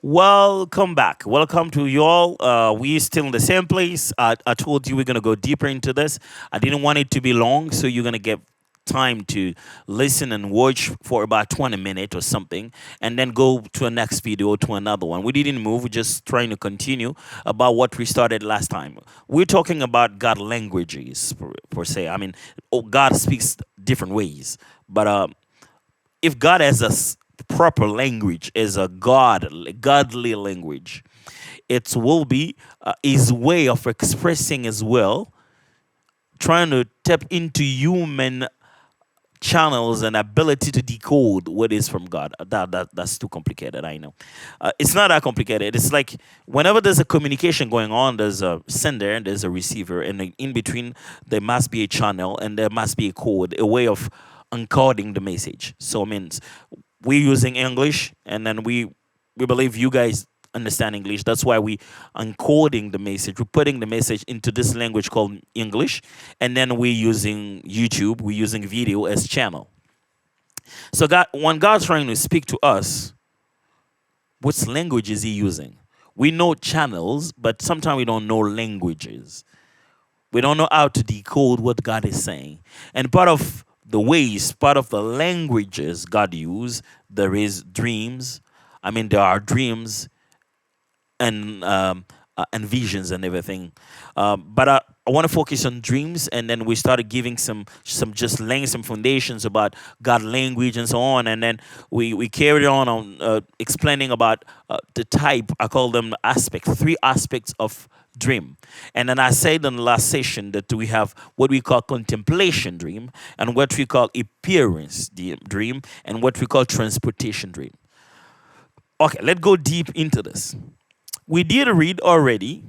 Welcome back. Welcome to you all. We're still in the same place. I told you we're going to go deeper into this. I didn't want it to be long, so you're going to get time to listen and watch for about 20 minutes or something, and then go to a next video to another one. We didn't move. We're just trying to continue about what we started last time. We're talking about God languages, per se. I mean, God speaks different ways. But if God has a proper language, is a godly language, it will be his way of expressing his will, trying to tap into human channels and ability to decode what is from God. That's too complicated. I know. It's not that complicated. It's like whenever there's a communication going on, there's a sender and there's a receiver, and in between there must be a channel and there must be a code, a way of encoding the message. So it means we're using English, and then we believe you guys understand English. That's why we encoding the message. We're putting the message into this language called English, and then we're using YouTube. We're using video as channel. So God, when God's trying to speak to us, which language is He using? We know channels, but sometimes we don't know languages. We don't know how to decode what God is saying. And part of the ways, part of the languages God uses, there is dreams. I mean, there are dreams and visions and everything. But I want to focus on dreams, and then we started giving some just laying some foundations about God language and so on, and then we carried on explaining about the type. I call them aspects, three aspects of dream. And then I said in the last session that we have what we call contemplation dream, and what we call appearance dream, and what we call transportation dream. Okay, let's go deep into this. We did read already.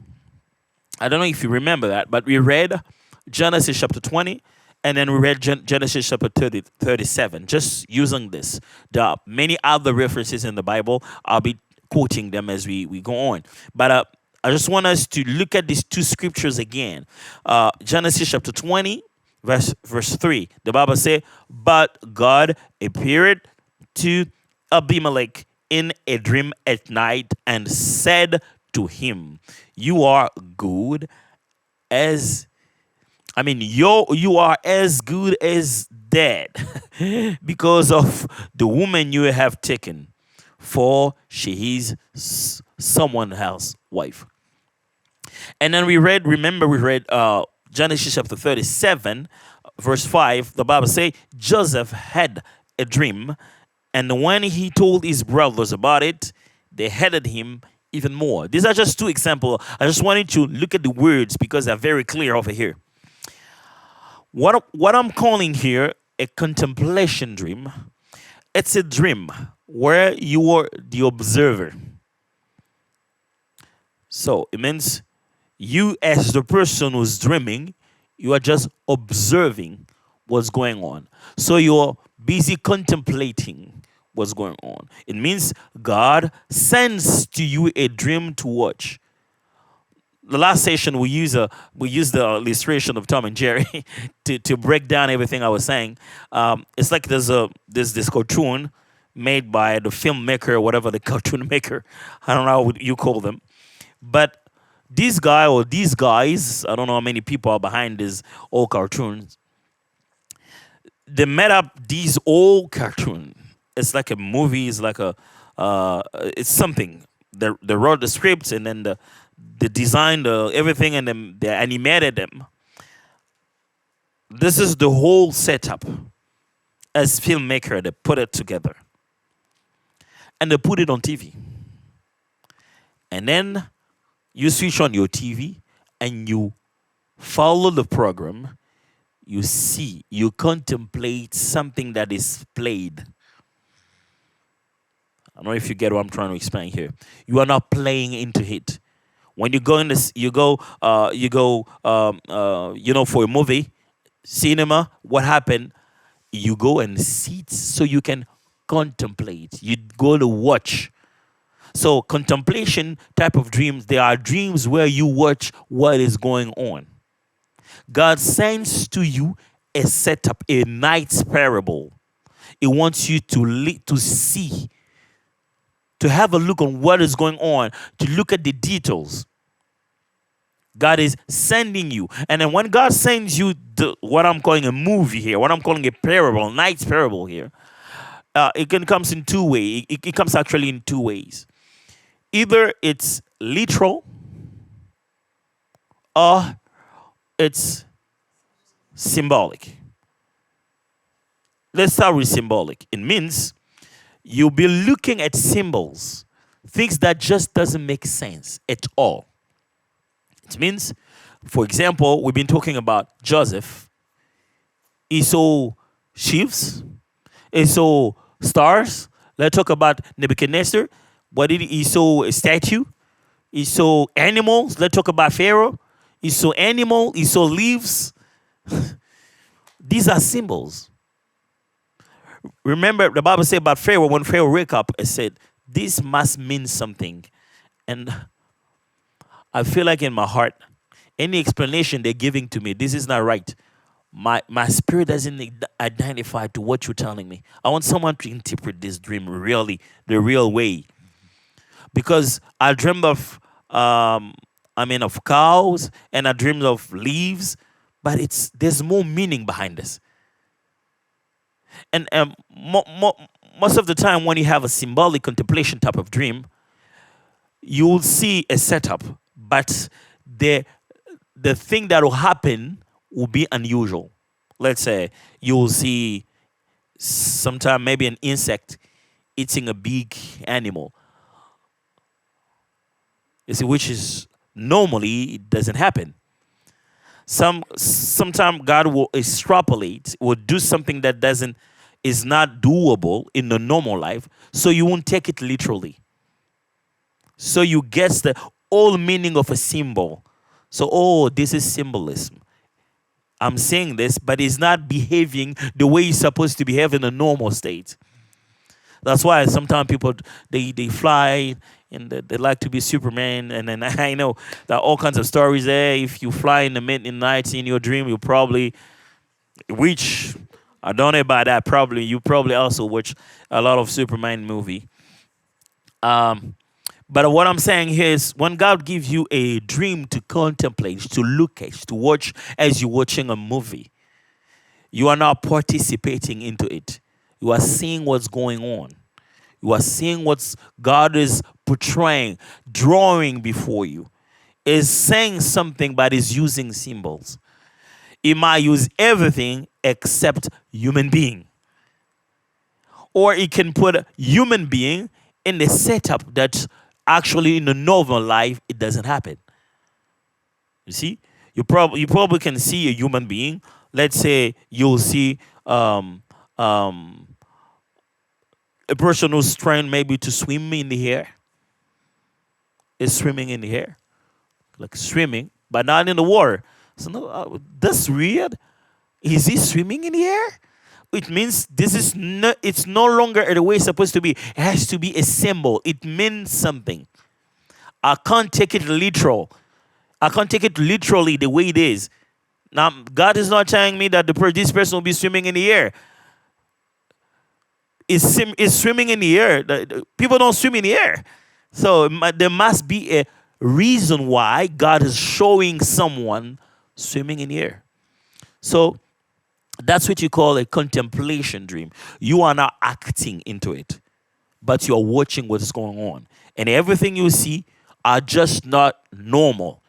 I don't know if you remember that, but we read Genesis chapter 20, and then we read Genesis chapter 37, just using this. There are many other references in the Bible. I'll be quoting them as we go on. But I just want us to look at these two scriptures again. Genesis chapter 20, verse 3. The Bible says, "But God appeared to Abimelech in a dream at night and said to him, you are good as, you are as good as dead because of the woman you have taken, for she is someone else's wife." And then we read Genesis chapter 37, verse 5. The Bible says Joseph had a dream, and when he told his brothers about it, they hated him even more. These are just two examples. I just wanted to look at the words because they're very clear over here. What I'm calling here a contemplation dream, it's a dream where you are the observer. So it means you, as the person who's dreaming, you are just observing what's going on. So you're busy contemplating what's going on. It means God sends to you a dream to watch. The last session we used the illustration of Tom and Jerry to break down everything I was saying. It's like there's this cartoon made by the filmmaker, whatever the cartoon maker, I don't know what you call them, but this guy or these guys, I don't know how many people are behind these old cartoons. They made up these old cartoons. It's like a movie. It's like it's something. They wrote the scripts, and then they designed everything, and then they animated them. This is the whole setup. As filmmaker, they put it together, and they put it on TV. And then you switch on your TV, and you follow the program. You see, you contemplate something that is played. I don't know if you get what I'm trying to explain here. You are not playing into it. When you go in this, for a movie, cinema. What happened? You go and sit so you can contemplate. You go to watch. So contemplation type of dreams. There are dreams where you watch what is going on. God sends to you a setup, a night's parable. He wants you to see to have a look on what is going on, to look at the details. God is sending you. And then when God sends you what I'm calling a movie here, what I'm calling a parable, night's parable here, it can comes in two ways. It comes actually in two ways. Either it's literal or it's symbolic. Let's start with symbolic. It means you'll be looking at symbols, things that just doesn't make sense at all. It means, for example, we've been talking about Joseph. He saw sheaves. He saw stars. Let's talk about Nebuchadnezzar. What did he saw? A statue. He saw animals. Let's talk about Pharaoh. He saw animal. He saw leaves. These are symbols. Remember, the Bible said about Pharaoh, when Pharaoh woke up, it said, this must mean something. And I feel like in my heart, any explanation they're giving to me, this is not right. My spirit doesn't identify to what you're telling me. I want someone to interpret this dream really, the real way. Because I dreamed of, of cows, and I dreamed of leaves, but there's more meaning behind this. And most of the time when you have a symbolic contemplation type of dream, you'll see a setup, but the thing that will happen will be unusual. Let's say you'll see sometime maybe an insect eating a big animal. You see, which is normally it doesn't happen. Sometimes God will extrapolate, will do something that is not doable in the normal life, so you won't take it literally. So you get the whole meaning of a symbol. So, this is symbolism. I'm saying this, but it's not behaving the way it's supposed to behave in a normal state. That's why sometimes people, they fly and they like to be Superman. And then I know there are all kinds of stories there. If you fly in the midnight in your dream, you'll probably reach. I don't know about that. You probably also watch a lot of Superman movie. But what I'm saying here is when God gives you a dream to contemplate, to look at, to watch as you're watching a movie, you are now participating into it. You are seeing what's going on. You are seeing what God is portraying, drawing before you. Is saying something, but is using symbols. It might use everything except human being. Or it can put a human being in the setup that actually in the normal life it doesn't happen. You see, you probably can see a human being. Let's say you'll see a person who's trying maybe to swim in the air. Is swimming in the air, like swimming, but not in the water. So no, that's weird. Is he swimming in the air? It means this is it's no longer the way it's supposed to be. It has to be a symbol. It means something. I can't take it literal. I can't take it literally the way it is. Now, God is not telling me that this person will be swimming in the air. Is swimming in the air. People don't swim in the air. So there must be a reason why God is showing someone swimming in the air. So that's what you call a contemplation dream. You are not acting into it, but you are watching what is going on. And everything you see are just not normal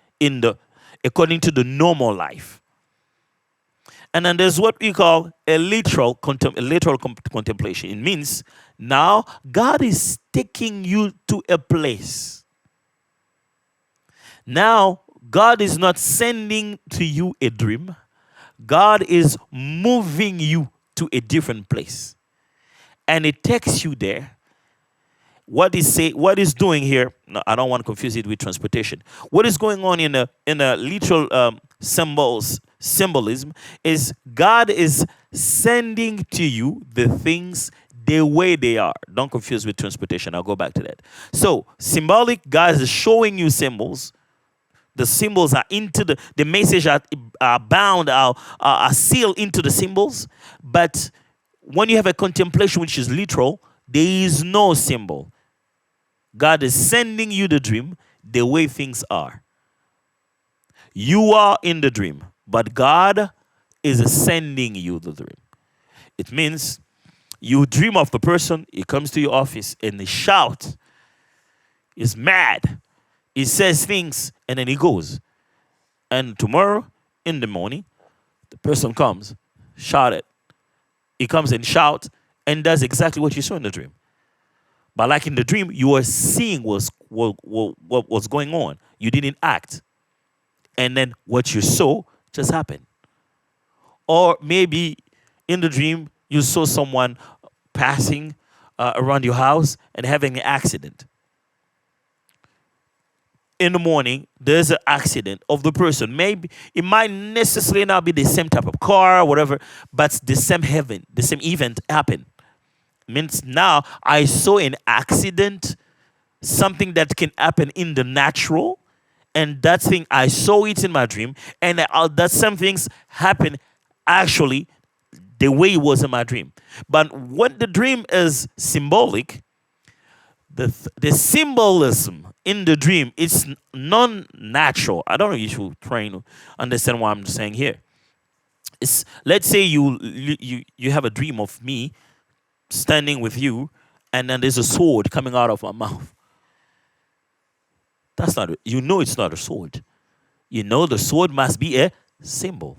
according to the normal life. And then there's what we call a literal contemplation. It means now God is taking you to a place. Now God is not sending to you a dream. God is moving you to a different place. And it takes you there. What is doing here? No, I don't want to confuse it with transportation. What is going on in a literal symbolism is God is sending to you the things the way they are. Don't confuse with transportation. I'll go back to that. So symbolic, God is showing you symbols. The symbols are into the message are bound, are sealed into the symbols. But when you have a contemplation which is literal, there is no symbol. God is sending you the dream the way things are. You are in the dream, but God is sending you the dream. It means you dream of the person, he comes to your office and he shouts, he's mad, he says things, and then he goes. And tomorrow in the morning, the person comes, shout it. He comes and shouts and does exactly what you saw in the dream. But like in the dream, you were seeing what was going on. You didn't act. And then what you saw just happened. Or maybe in the dream, you saw someone passing around your house and having an accident. In the morning, there's an accident of the person. Maybe it might necessarily not be the same type of car or whatever, but the same event happened. Means now I saw an accident, something that can happen in the natural, and that thing I saw it in my dream, and that some things happen actually the way it was in my dream. But when the dream is symbolic, the symbolism in the dream is non-natural. I don't know if you're trying to understand what I'm saying here. It's, let's say you have a dream of me standing with you, and then there's a sword coming out of my mouth. That's not. You know it's not a sword. You know the sword must be a symbol.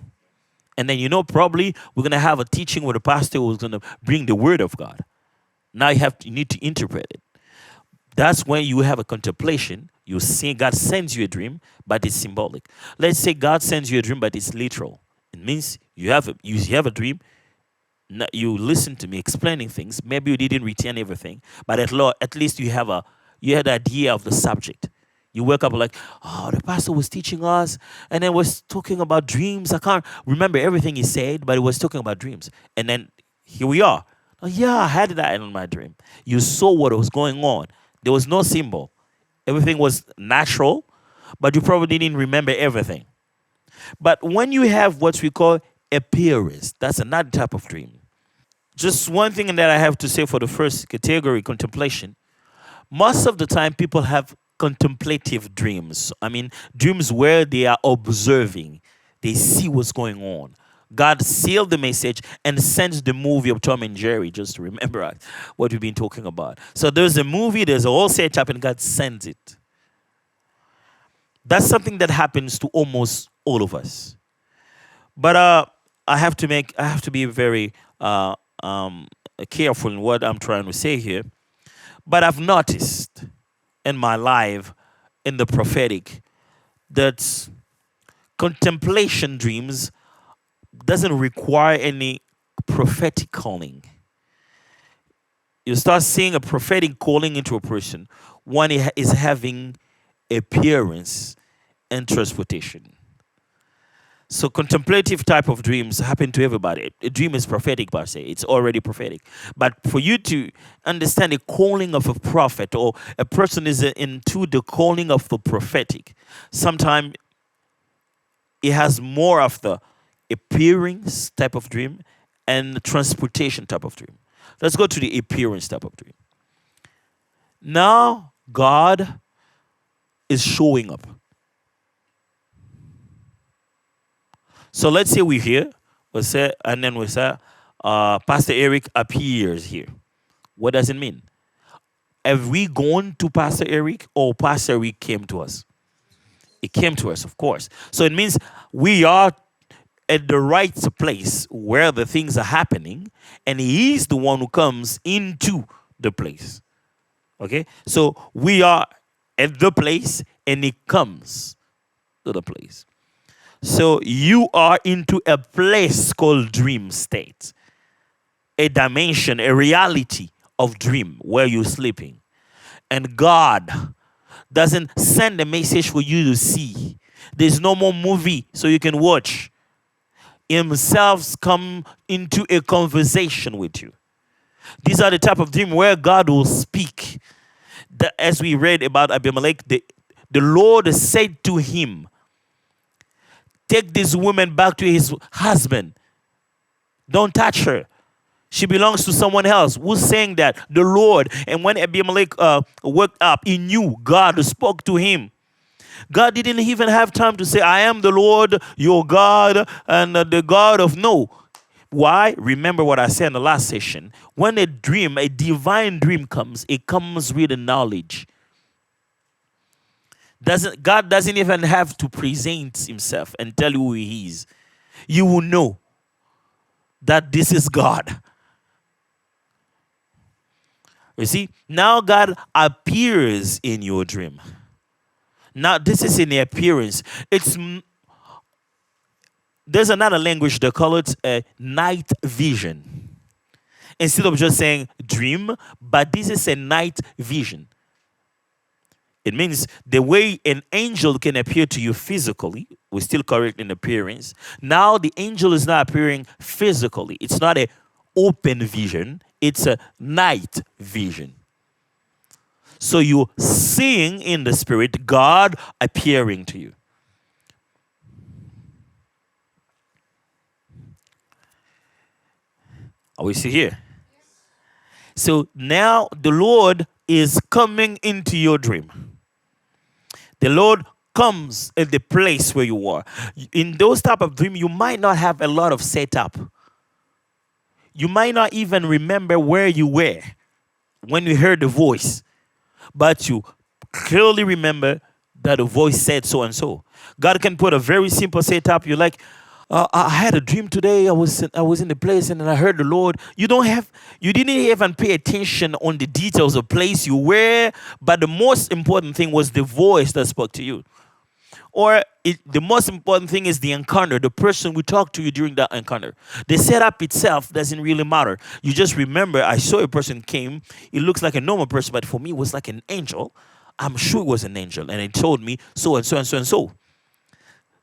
And then probably we're gonna have a teaching where the pastor was gonna bring the word of God. Now you need to interpret it. That's when you have a contemplation. You see God sends you a dream, but it's symbolic. Let's say God sends you a dream, but it's literal. It means you have a dream. You listen to me explaining things. Maybe you didn't retain everything, but at least you had the idea of the subject. You wake up like, oh, the pastor was teaching us, and then was talking about dreams. I can't remember everything he said, but he was talking about dreams. And then here we are. Oh, yeah, I had that in my dream. You saw what was going on. There was no symbol. Everything was natural, but you probably didn't remember everything. But when you have what we call appearance, that's another type of dream. Just one thing that I have to say for the first category, contemplation. Most of the time, people have contemplative dreams. I mean, dreams where they are observing, they see what's going on. God sealed the message and sends the movie of Tom and Jerry, just to remember what we've been talking about. So there's a movie, there's a whole setup, and God sends it. That's something that happens to almost all of us. But I have to be very careful in what I'm trying to say here. But I've noticed in my life, in the prophetic, that contemplation dreams doesn't require any prophetic calling. You start seeing a prophetic calling into a person when he is having appearance and transportation. So contemplative type of dreams happen to everybody. A dream is prophetic per se. It's already prophetic. But for you to understand the calling of a prophet, or a person is into the calling of the prophetic, sometimes it has more of the appearance type of dream and the transportation type of dream. Let's go to the appearance type of dream. Now God is showing up. So let's say we're here, and then we say, Pastor Eric appears here. What does it mean? Have we gone to Pastor Eric, or Pastor Eric came to us? It came to us, of course. So it means we are at the right place where the things are happening, and he's the one who comes into the place. Okay? So we are at the place, and he comes to the place. So you are into a place called dream state, a dimension, a reality of dream where you're sleeping. And God doesn't send a message for you to see. There's no more movie so you can watch. Himself come into a conversation with you. These are the type of dream where God will speak. As we read about Abimelech, the Lord said to him, take this woman back to his husband. Don't touch her. She belongs to someone else. Who's saying that? The Lord. And when Abimelech woke up, he knew God spoke to him. God didn't even have time to say, I am the Lord, your God, and the God of no. Why? Remember what I said in the last session. When a dream, a divine dream comes, it comes with a knowledge. God doesn't even have to present himself and tell you who he is. You will know that this is God. You see, now God appears in your dream. Now this is in the appearance. There's another language they call it a night vision. Instead of just saying dream, but this is a night vision. It means the way an angel can appear to you physically, we're still correct in appearance. Now the angel is not appearing physically. It's not a open vision, it's a night vision. So you're seeing in the spirit God appearing to you. Are we still here? So now the Lord is coming into your dream. The Lord comes at the place where you are. In those type of dream, you might not have a lot of setup. You might not even remember where you were when you heard the voice, but you clearly remember that the voice said so and so. God can put a very simple setup. You're like, I had a dream today. I was in the place and I heard the Lord. You didn't even pay attention on the details of place you were, but the most important thing was the voice that spoke to you. The most important thing is the encounter, the person who talked to you during that encounter. The setup itself doesn't really matter. You just remember, I saw a person came. It looks like a normal person, but for me, it was like an angel. I'm sure it was an angel, and it told me so and so and so and so.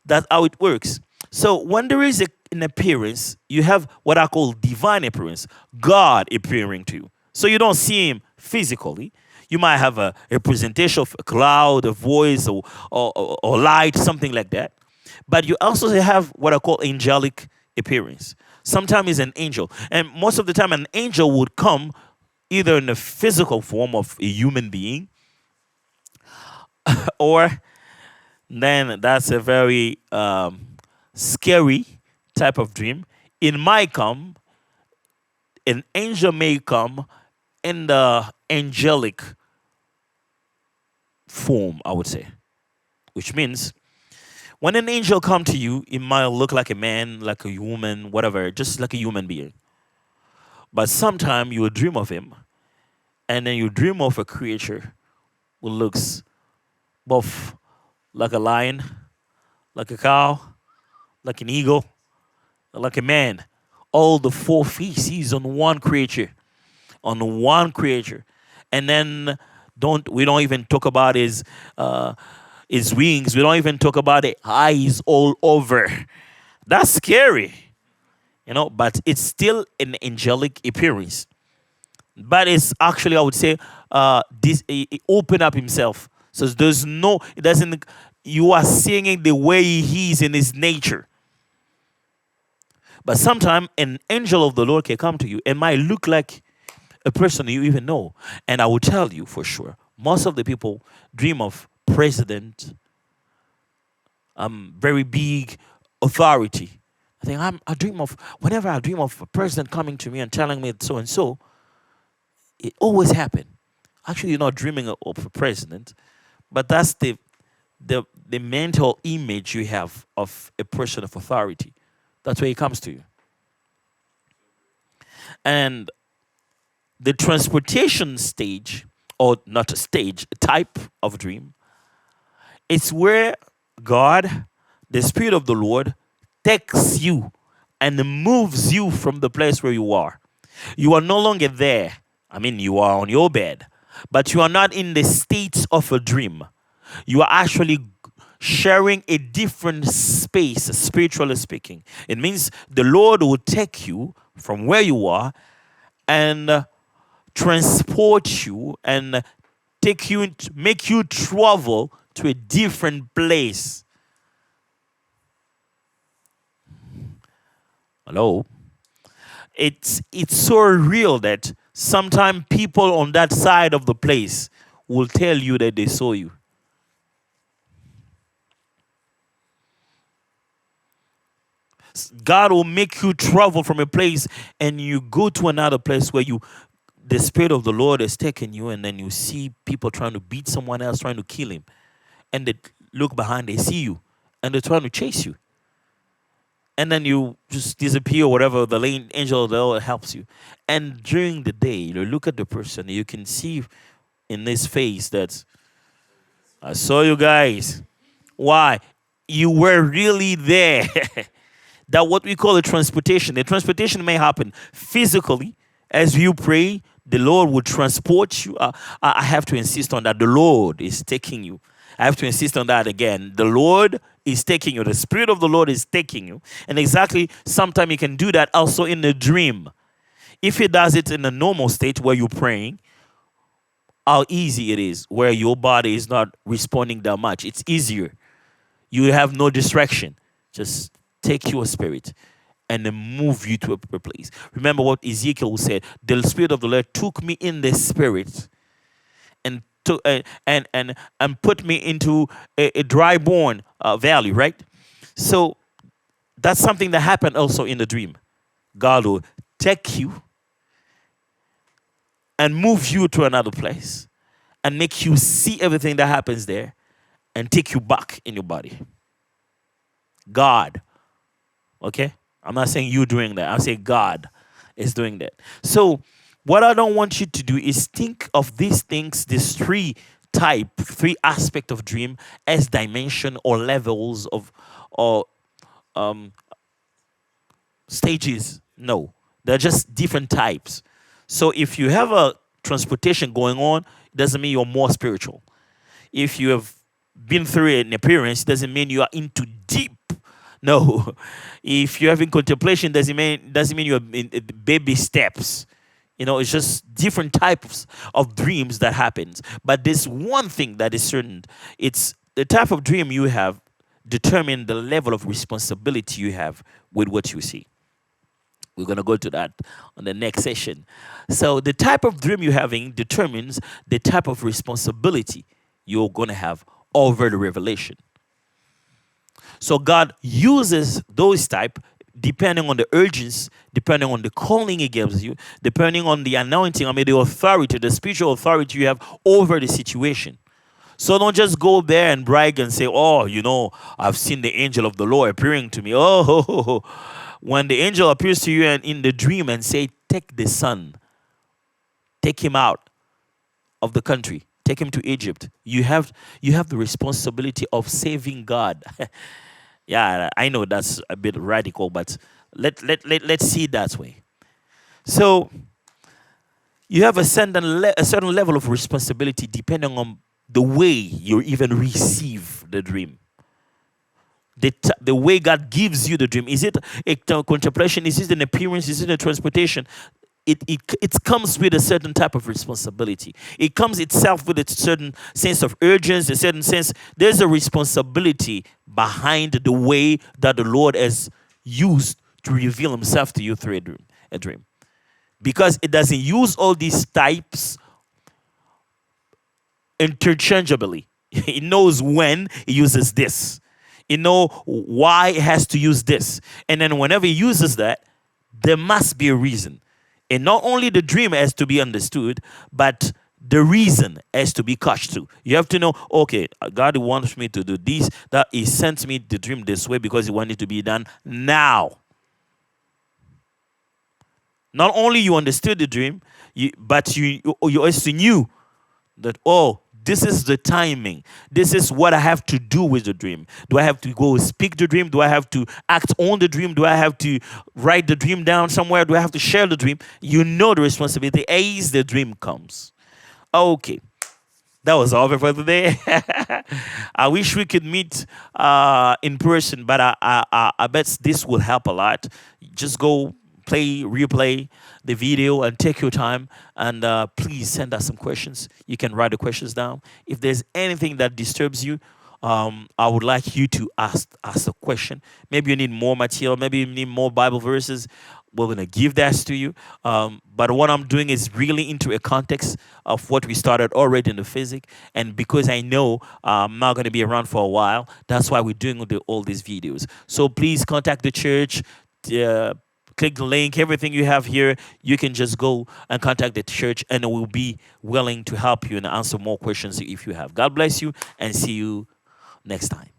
That's how it works. So when there is an appearance, you have what I call divine appearance, God appearing to you. So you don't see him physically. You might have a representation of a cloud, a voice, or light, something like that. But you also have what I call angelic appearance. Sometimes it's an angel. And most of the time, an angel would come either in the physical form of a human being, or then that's a very scary type of dream. An angel may come in the angelic form, I would say. Which means when an angel come to you, it might look like a man, like a woman, whatever, just like a human being. But sometimes you will dream of him, and then you dream of a creature who looks both like a lion, like a cow, like an eagle, like a man. All the four feces on one creature, and then we don't even talk about his wings. We don't even talk about the eyes all over. That's scary, but it's still an angelic appearance. But it's actually, I would say, this he opened up himself. So it doesn't. You are seeing it the way he is in his nature. But sometimes an angel of the Lord can come to you and might look like a person you even know. And I will tell you for sure, most of the people dream of president, very big authority. Whenever I dream of a president coming to me and telling me so and so, it always happens. Actually, you're not dreaming of a president, but that's the mental image you have of a person of authority. That's where he comes to you. And the transportation stage, or not a stage, a type of dream, it's where God, the Spirit of the Lord, takes you and moves you from the place where you are. You are no longer there. I mean, you are on your bed, but you are not in the state of a dream. You are actually sharing a different space, spiritually speaking. It means the Lord will take you from where you are and transport you and make you travel to a different place. Hello. it's so real that sometimes people on that side of the place will tell you that they saw you. God will make you travel from a place and you go to another place where the spirit of the Lord has taken you, and then you see people trying to beat someone else, trying to kill him, and they look behind, they see you, and they're trying to chase you, and then you just disappear. Whatever the angel of the Lord helps you, and during the day, you look at the person, you can see in his face that I saw you guys. Why? You were really there. That what we call a transportation. The transportation may happen physically as you pray. The Lord will transport you. I have to insist on that. The Lord is taking you. I have to insist on that again. The Lord is taking you. The Spirit of the Lord is taking you. And exactly, sometimes you can do that also in a dream. If He does it in a normal state where you're praying, how easy it is, where your body is not responding that much. It's easier. You have no distraction. Just take your spirit and then move you to a place. Remember what Ezekiel said: the Spirit of the Lord took me in the spirit and took and put me into a dry bone valley, right? So that's something that happened also in the dream. God will take you and move you to another place and make you see everything that happens there and take you back in your body. God, okay? I'm not saying you doing that. I'm saying God is doing that. So what I don't want you to do is think of these things, these three aspect of dream, as dimension or levels of or stages. No, they're just different types. So if you have a transportation going on, it doesn't mean you're more spiritual. If you have been through an appearance, it doesn't mean you are into deep. No. If you're having contemplation, doesn't mean you're in baby steps. It's just different types of dreams that happens. But there's one thing that is certain. It's the type of dream you have determine the level of responsibility you have with what you see. We're going to go to that on the next session. So the type of dream you're having determines the type of responsibility you're going to have over the revelation. So God uses those type depending on the urgency, depending on the calling He gives you, depending on the anointing, the authority, the spiritual authority you have over the situation. So don't just go there and brag and say, oh, I've seen the angel of the Lord appearing to me. Oh, when the angel appears to you and in the dream and say, take the son, take him out of the country, take him to Egypt. You have the responsibility of saving God. Yeah, I know that's a bit radical, but let's see it that way. So you have a certain level of responsibility depending on the way you even receive the dream. The way God gives you the dream. Is it a contemplation? Is it an appearance? Is it a transportation? It comes with a certain type of responsibility. It comes itself with a certain sense of urgency, a certain sense. There's a responsibility behind the way that the Lord has used to reveal Himself to you through a dream. Because it doesn't use all these types interchangeably. It knows when it uses this. It knows why it has to use this. And then whenever it uses that, there must be a reason. And not only the dream has to be understood, but the reason has to be caught too. You have to know, okay, God wants me to do this, that He sent me the dream this way because He wanted it to be done now. Not only you understood the dream, but you also knew that, this is the timing. This is what I have to do with the dream. Do I have to go speak the dream? Do I have to act on the dream? Do I have to write the dream down somewhere? Do I have to share the dream? You know the responsibility as the dream comes. Okay. That was all for today. I wish we could meet in person, but I bet this will help a lot. Just go replay the video and take your time, and please send us some questions. You can write the questions down. If there's anything that disturbs you, I would like you to ask a question. Maybe you need more material, maybe you need more Bible verses. we're gonna give that to you. But what I'm doing is really into a context of what we started already in the physics, and because I know I'm not gonna be around for a while, that's why we're doing all these videos. So please contact the church. Uh, Click the link. Everything you have here, you can just go and contact the church, and we'll be willing to help you and answer more questions if you have. God bless you, and see you next time.